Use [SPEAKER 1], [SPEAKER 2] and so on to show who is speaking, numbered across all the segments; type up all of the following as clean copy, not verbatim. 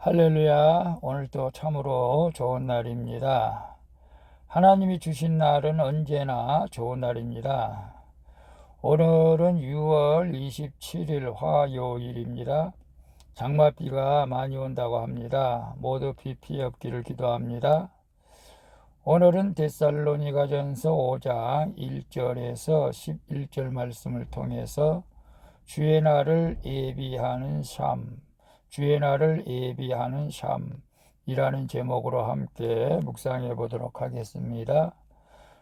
[SPEAKER 1] 할렐루야. 오늘도 참으로 좋은 날입니다. 하나님이 주신 날은 언제나 좋은 날입니다. 오늘은 6월 27일 화요일입니다. 장맛비가 많이 온다고 합니다. 모두 비 피해 없기를 기도합니다. 오늘은 데살로니가전서 5장 1절에서 11절 말씀을 통해서 주의 날을 예비하는 삶, 주의 날을 예비하는 삶이라는 제목으로 함께 묵상해 보도록 하겠습니다.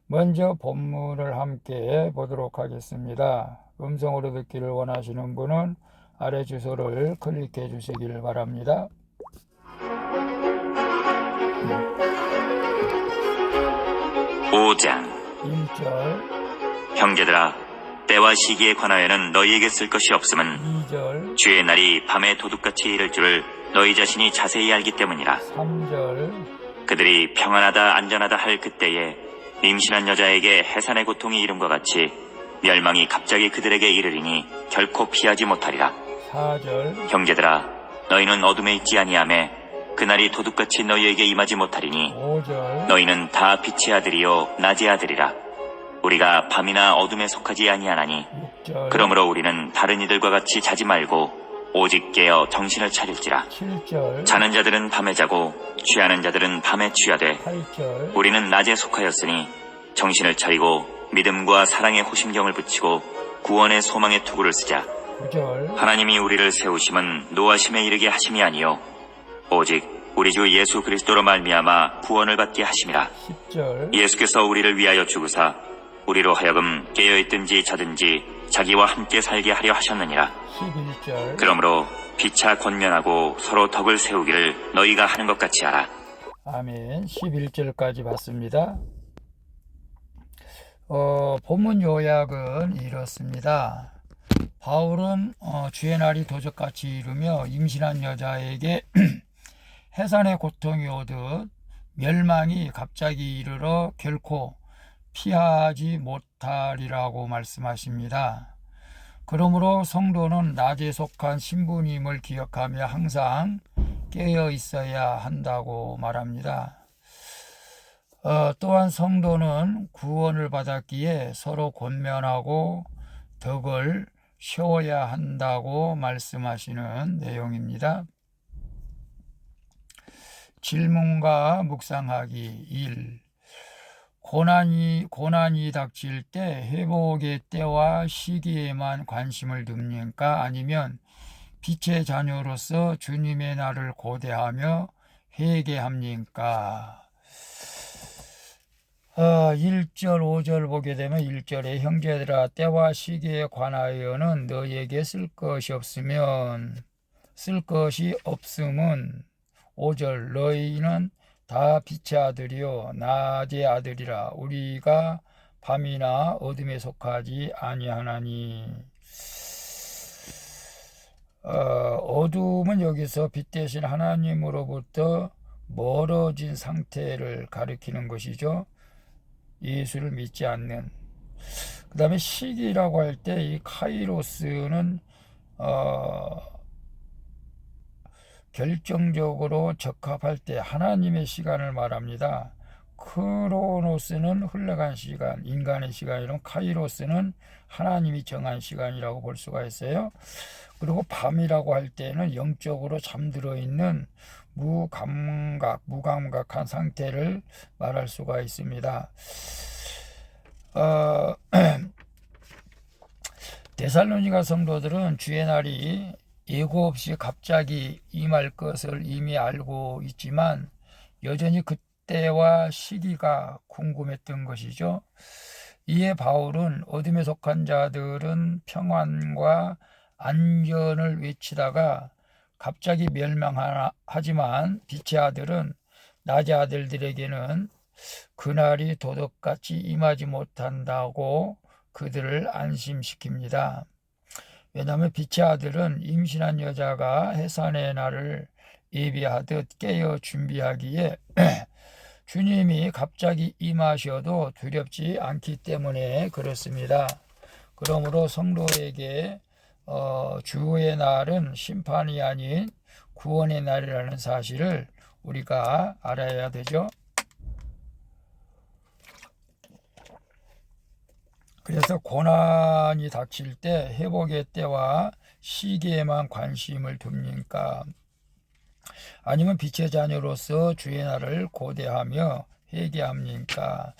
[SPEAKER 1] 먼저 본문을 함께 보도록 하겠습니다. 음성으로 듣기를 원하시는 분은 아래 주소를 클릭해 주시길 바랍니다.
[SPEAKER 2] 5장
[SPEAKER 1] 1절,
[SPEAKER 2] 형제들아, 때와 시기에 관하여는 너희에게 쓸 것이 없음은
[SPEAKER 1] 2절,
[SPEAKER 2] 주의 날이 밤에 도둑같이 이를 줄을 너희 자신이 자세히 알기 때문이라.
[SPEAKER 1] 3절,
[SPEAKER 2] 그들이 평안하다 안전하다 할 그때에 임신한 여자에게 해산의 고통이 이름과 같이 멸망이 갑자기 그들에게 이르리니 결코 피하지 못하리라.
[SPEAKER 1] 4절,
[SPEAKER 2] 형제들아, 너희는 어둠에 있지 아니하매 그날이 도둑같이 너희에게 임하지 못하리니
[SPEAKER 1] 5절,
[SPEAKER 2] 너희는 다 빛의 아들이요 낮의 아들이라. 우리가 밤이나 어둠에 속하지 아니하나니
[SPEAKER 1] 6절,
[SPEAKER 2] 그러므로 우리는 다른 이들과 같이 자지 말고 오직 깨어 정신을 차릴지라.
[SPEAKER 1] 7절,
[SPEAKER 2] 자는 자들은 밤에 자고 취하는 자들은 밤에 취하되
[SPEAKER 1] 8절,
[SPEAKER 2] 우리는 낮에 속하였으니 정신을 차리고 믿음과 사랑의 호심경을 붙이고 구원의 소망의 투구를 쓰자.
[SPEAKER 1] 9절,
[SPEAKER 2] 하나님이 우리를 세우심은 노하심에 이르게 하심이 아니요 오직 우리 주 예수 그리스도로 말미암아 구원을 받게 하심이라.
[SPEAKER 1] 10절,
[SPEAKER 2] 예수께서 우리를 위하여 죽으사 우리로 하여금 깨어있든지 자든지 자기와 함께 살게 하려 하셨느니라.
[SPEAKER 1] 11절,
[SPEAKER 2] 그러므로 피차 권면하고 서로 덕을 세우기를 너희가 하는 것 같이 하라.
[SPEAKER 1] 아멘. 11절까지 봤습니다. 본문 요약은 이렇습니다. 바울은 주의 날이 도적같이 이르며 임신한 여자에게 해산의 고통이 오듯 멸망이 갑자기 이르러 결코 피하지 못하리라고 말씀하십니다. 그러므로 성도는 낮에 속한 신부님을 기억하며 항상 깨어 있어야 한다고 말합니다. 또한 성도는 구원을 받았기에 서로 권면하고 덕을 세워야 한다고 말씀하시는 내용입니다. 질문과 묵상하기 1. 고난이 닥칠 때 회복의 때와 시기에만 관심을 둡니까? 아니면 빛의 자녀로서 주님의 날을 고대하며 회개합니까? 1절 5절 보게 되면 1절에 형제들아 때와 시기에 관하여는 너희에게 쓸 것이 없음은 5절 너희는 다 빛의 아들이요 낮의 아들이라. 우리가 밤이나 어둠에 속하지 아니하나니. 어둠은 여기서 빛 대신 하나님으로부터 멀어진 상태를 가리키는 것이죠. 예수를 믿지 않는. 그 다음에 시기라고 할 때 이 카이로스는 결정적으로 적합할 때 하나님의 시간을 말합니다. 크로노스는 흘러간 시간, 인간의 시간이론 카이로스는 하나님이 정한 시간이라고 볼 수가 있어요. 그리고 밤이라고 할 때는 영적으로 잠들어 있는 무감각한 상태를 말할 수가 있습니다. 데살로니가 성도들은 주의 날이 예고 없이 갑자기 임할 것을 이미 알고 있지만 여전히 그때와 시기가 궁금했던 것이죠. 이에 바울은 어둠에 속한 자들은 평안과 안전을 외치다가 갑자기 멸망하지만 빛의 아들은 낮의 아들들에게는 그날이 도둑같이 임하지 못한다고 그들을 안심시킵니다. 왜냐하면 빛의 아들은 임신한 여자가 해산의 날을 예비하듯 깨어 준비하기에 주님이 갑자기 임하셔도 두렵지 않기 때문에 그렇습니다. 그러므로 성도에게 주의 날은 심판이 아닌 구원의 날이라는 사실을 우리가 알아야 되죠. 그래서 고난이 닥칠 때 회복의 때와 시기에만 관심을 둡니까? 아니면 빛의 자녀로서 주의 날을 고대하며 회개합니까?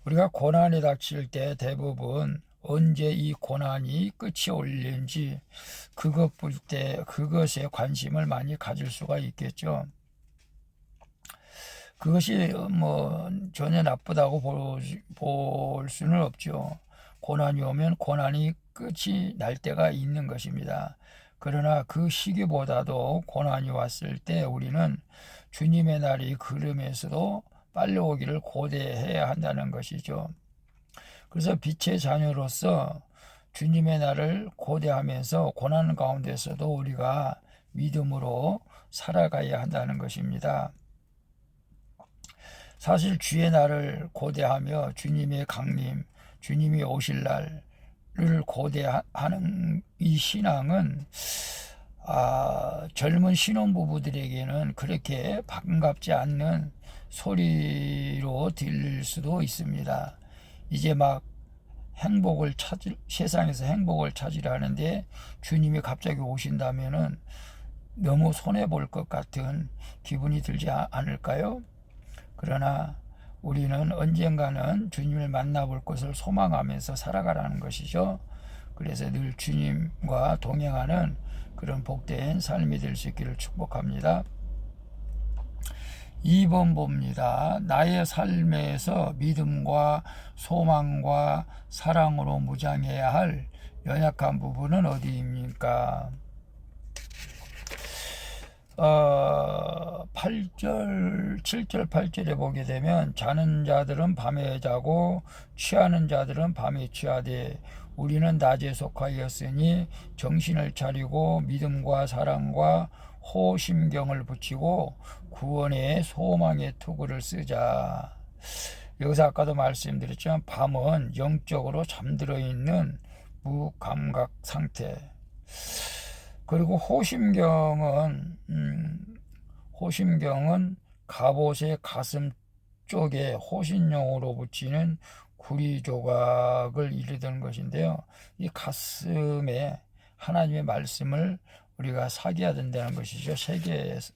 [SPEAKER 1] 우리가 고난이 닥칠 때 대부분 언제 이 고난이 끝이 올는지 그것에 관심을 많이 가질 수가 있겠죠. 그것이 뭐 전혀 나쁘다고 볼 수는 없죠. 고난이 오면 고난이 끝이 날 때가 있는 것입니다. 그러나 그 시기보다도 고난이 왔을 때 우리는 주님의 날이 그름에서도 빨리 오기를 고대해야 한다는 것이죠. 그래서 빛의 자녀로서 주님의 날을 고대하면서 고난 가운데서도 우리가 믿음으로 살아가야 한다는 것입니다. 사실 주의 날을 고대하며 주님의 강림, 주님이 오실 날을 고대하는 이 신앙은 젊은 신혼부부들에게는 그렇게 반갑지 않는 소리로 들릴 수도 있습니다. 이제 막 세상에서 행복을 찾으려는데 주님이 갑자기 오신다면은 너무 손해볼 것 같은 기분이 들지 않을까요? 그러나 우리는 언젠가는 주님을 만나볼 것을 소망하면서 살아가라는 것이죠. 그래서 늘 주님과 동행하는 그런 복된 삶이 될 수 있기를 축복합니다. 2번 봅니다. 나의 삶에서 믿음과 소망과 사랑으로 무장해야 할 연약한 부분은 어디입니까? 7절, 8절에 보게 되면 자는 자들은 밤에 자고 취하는 자들은 밤에 취하되 우리는 낮에 속하였으니 정신을 차리고 믿음과 사랑과 호심경을 붙이고 구원의 소망의 투구를 쓰자. 여기서 아까도 말씀드렸지만 밤은 영적으로 잠들어 있는 무감각 상태. 그리고 호심경은 갑옷의 가슴 쪽에 호신용으로 붙이는 구리 조각을 이르던 것인데요. 이 가슴에 하나님의 말씀을 우리가 사귀어야 된다는 것이죠. 세계에서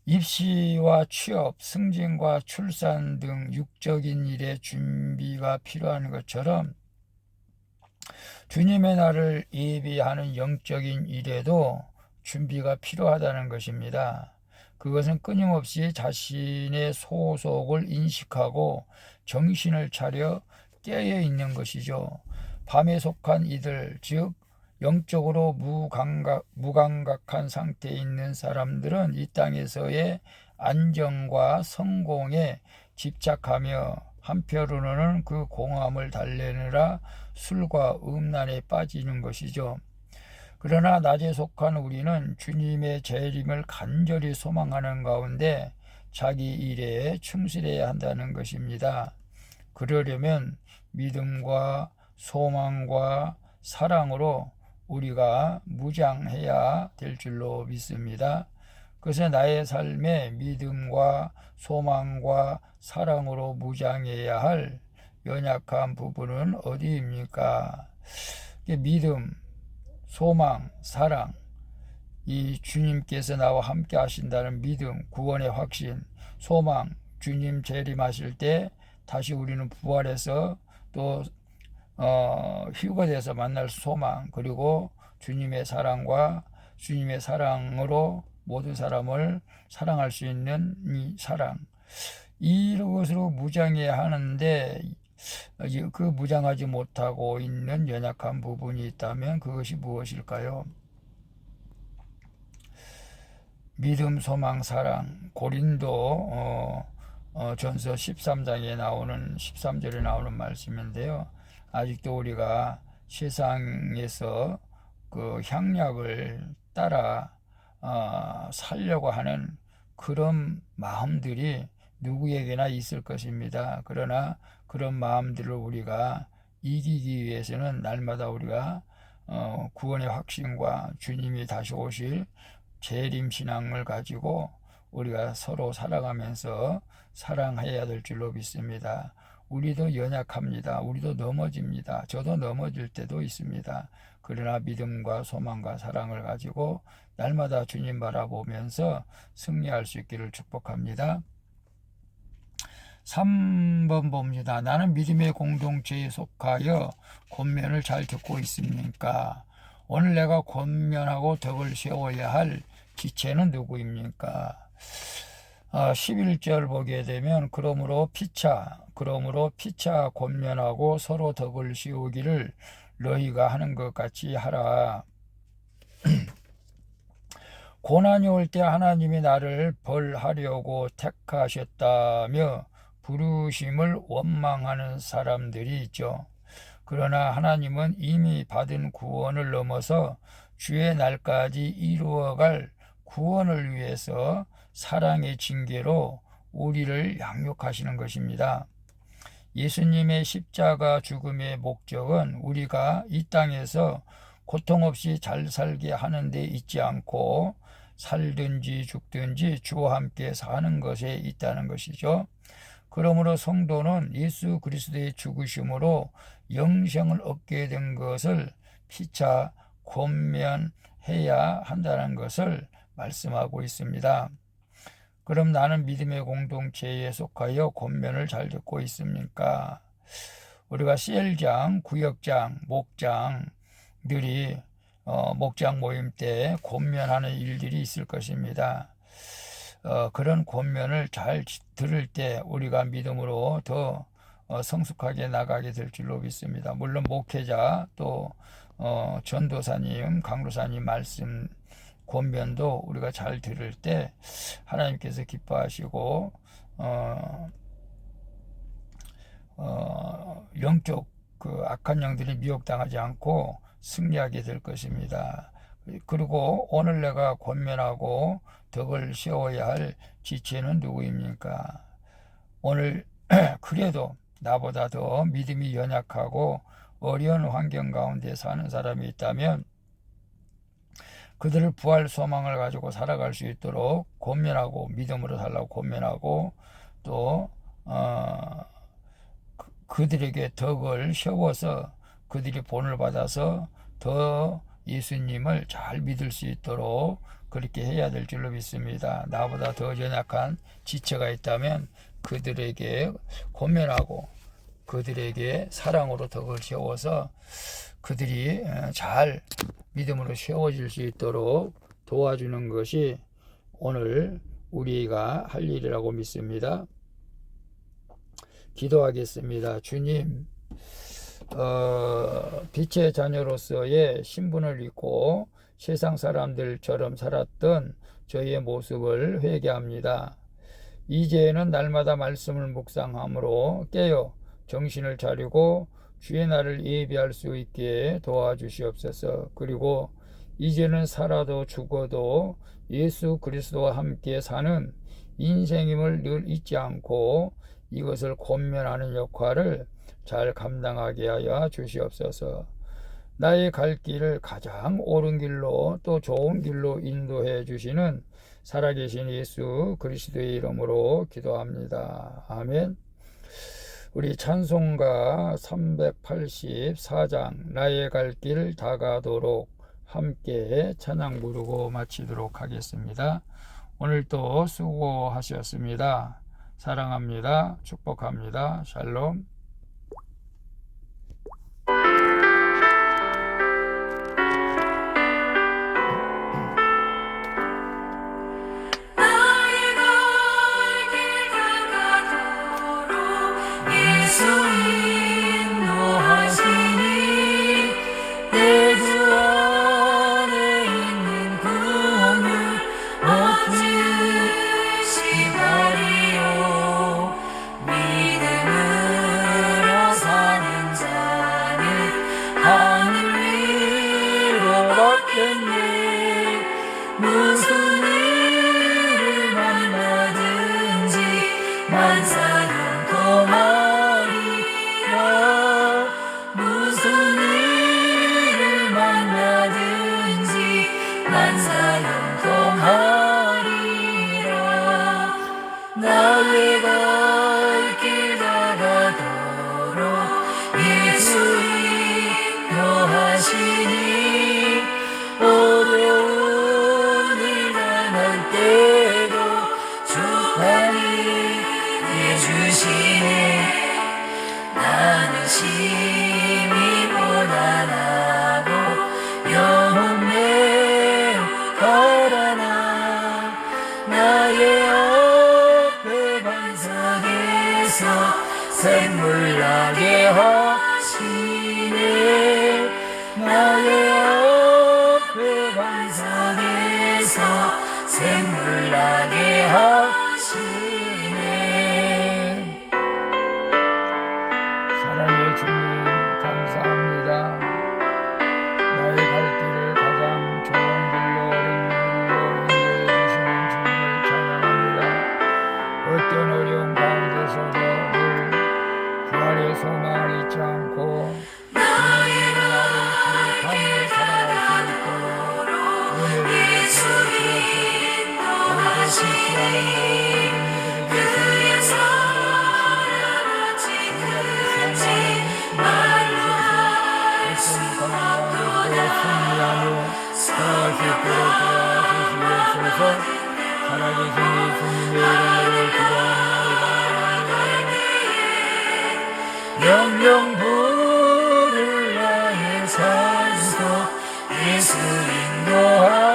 [SPEAKER 1] 입시와 취업, 승진과 출산 등 육적인 일에 준비가 필요한 것처럼 주님의 날을 예비하는 영적인 일에도 준비가 필요하다는 것입니다. 그것은 끊임없이 자신의 소속을 인식하고 정신을 차려 깨어 있는 것이죠. 밤에 속한 이들, 즉 영적으로 무감각한 상태에 있는 사람들은 이 땅에서의 안정과 성공에 집착하며 한편으로는 그 공함을 달래느라 술과 음란에 빠지는 것이죠. 그러나 낮에 속한 우리는 주님의 재림을 간절히 소망하는 가운데 자기 일에 충실해야 한다는 것입니다. 그러려면 믿음과 소망과 사랑으로 우리가 무장해야 될 줄로 믿습니다. 그래서 나의 삶에 믿음과 소망과 사랑으로 무장해야 할 연약한 부분은 어디입니까? 믿음, 소망, 사랑, 이 주님께서 나와 함께 하신다는 믿음, 구원의 확신, 소망, 주님 재림하실 때 다시 우리는 부활해서 또 휴거돼서 만날 소망, 그리고 주님의 사랑과 주님의 사랑으로 모든 사람을 사랑할 수 있는 이 사랑, 이것으로 무장해야 하는데 그 무장하지 못하고 있는 연약한 부분이 있다면 그것이 무엇일까요? 믿음, 소망, 사랑. 고린도 전서 13장에 나오는 13절에 나오는 말씀인데요. 아직도 우리가 세상에서 그 향락을 따라 살려고 하는 그런 마음들이 누구에게나 있을 것입니다. 그러나 그런 마음들을 우리가 이기기 위해서는 날마다 우리가 구원의 확신과 주님이 다시 오실 재림 신앙을 가지고 우리가 서로 살아가면서 사랑해야 될 줄로 믿습니다. 우리도 연약합니다. 우리도 넘어집니다. 저도 넘어질 때도 있습니다. 그러나 믿음과 소망과 사랑을 가지고 날마다 주님 바라보면서 승리할 수 있기를 축복합니다. 3번 봅니다. 나는 믿음의 공동체에 속하여 권면을 잘 듣고 있습니까? 오늘 내가 권면하고 덕을 세워야 할 지체는 누구입니까? 11절 보게 되면 그러므로 피차 권면하고 서로 덕을 씌우기를 너희가 하는 것 같이 하라. 고난이 올 때 하나님이 나를 벌하려고 택하셨다며 부르심을 원망하는 사람들이 있죠. 그러나 하나님은 이미 받은 구원을 넘어서 주의 날까지 이루어갈 구원을 위해서 사랑의 징계로 우리를 양육하시는 것입니다. 예수님의 십자가 죽음의 목적은 우리가 이 땅에서 고통 없이 잘 살게 하는 데 있지 않고 살든지 죽든지 주와 함께 사는 것에 있다는 것이죠. 그러므로 성도는 예수 그리스도의 죽으심으로 영생을 얻게 된 것을 피차 권면해야 한다는 것을 말씀하고 있습니다. 그럼 나는 믿음의 공동체에 속하여 권면을 잘 듣고 있습니까? 우리가 셀장, 구역장, 목장들이 목장 모임 때 권면하는 일들이 있을 것입니다. 그런 권면을 잘 들을 때 우리가 믿음으로 더 성숙하게 나가게 될 줄로 믿습니다. 물론 목회자 또 전도사님, 강도사님 말씀 권면도 우리가 잘 들을 때 하나님께서 기뻐하시고 영적 그 악한 영들이 미혹당하지 않고 승리하게 될 것입니다. 그리고 오늘 내가 권면하고 덕을 세워야 할 지체는 누구입니까? 오늘 그래도 나보다 더 믿음이 연약하고 어려운 환경 가운데 사는 사람이 있다면 그들을 부활 소망을 가지고 살아갈 수 있도록 권면하고 믿음으로 살라고 권면하고 또 그들에게 덕을 세워서 그들이 본을 받아서 더 예수님을 잘 믿을 수 있도록 그렇게 해야 될 줄로 믿습니다. 나보다 더 연약한 지체가 있다면 그들에게 권면하고 그들에게 사랑으로 덕을 세워서 그들이 잘 믿음으로 세워질 수 있도록 도와주는 것이 오늘 우리가 할 일이라고 믿습니다. 기도하겠습니다. 주님, 빛의 자녀로서의 신분을 잊고 세상 사람들처럼 살았던 저희의 모습을 회개합니다. 이제는 날마다 말씀을 묵상함으로 깨어 정신을 차리고 주의 날을 예비할 수 있게 도와주시옵소서. 그리고 이제는 살아도 죽어도 예수 그리스도와 함께 사는 인생임을 늘 잊지 않고 이것을 권면하는 역할을 잘 감당하게 하여 주시옵소서. 나의 갈 길을 가장 옳은 길로 또 좋은 길로 인도해 주시는 살아계신 예수 그리스도의 이름으로 기도합니다. 아멘. 우리 찬송가 384장 나의 갈 길 다가도록 함께 찬양 부르고 마치도록 하겠습니다. 오늘도 수고하셨습니다. 사랑합니다. 축복합니다. 샬롬.
[SPEAKER 3] 무슨 일을 만나든지 만사형 동아리라 무슨 일을 만나든지
[SPEAKER 1] 나게 하시네 나의 앞에 반석에서 샘물 나게 하시네 사랑의 주님 감사합니다 나의 갈 길을 가장 좋은 길로 어린 길로 인도해 주시는 주님을 찬양합니다 어떤 어려운 가운데서도 늘 그 아래 소망을 잊지 않고 주님이 나를 기억하며 살아갈 수 있도록 은혜를 베풀어 주옵소서 오늘도 실패하는 모든 이들에게 성령을 주시고 주님을 사랑하는 마음을 주셔서 어떤 고난 가운데서도 승리하며 살아갈 수 있도록 도와주시옵소서 살아계신 예수님의 이름으로 기도합니다 명령불을 향해 산소 예수 인도하셨네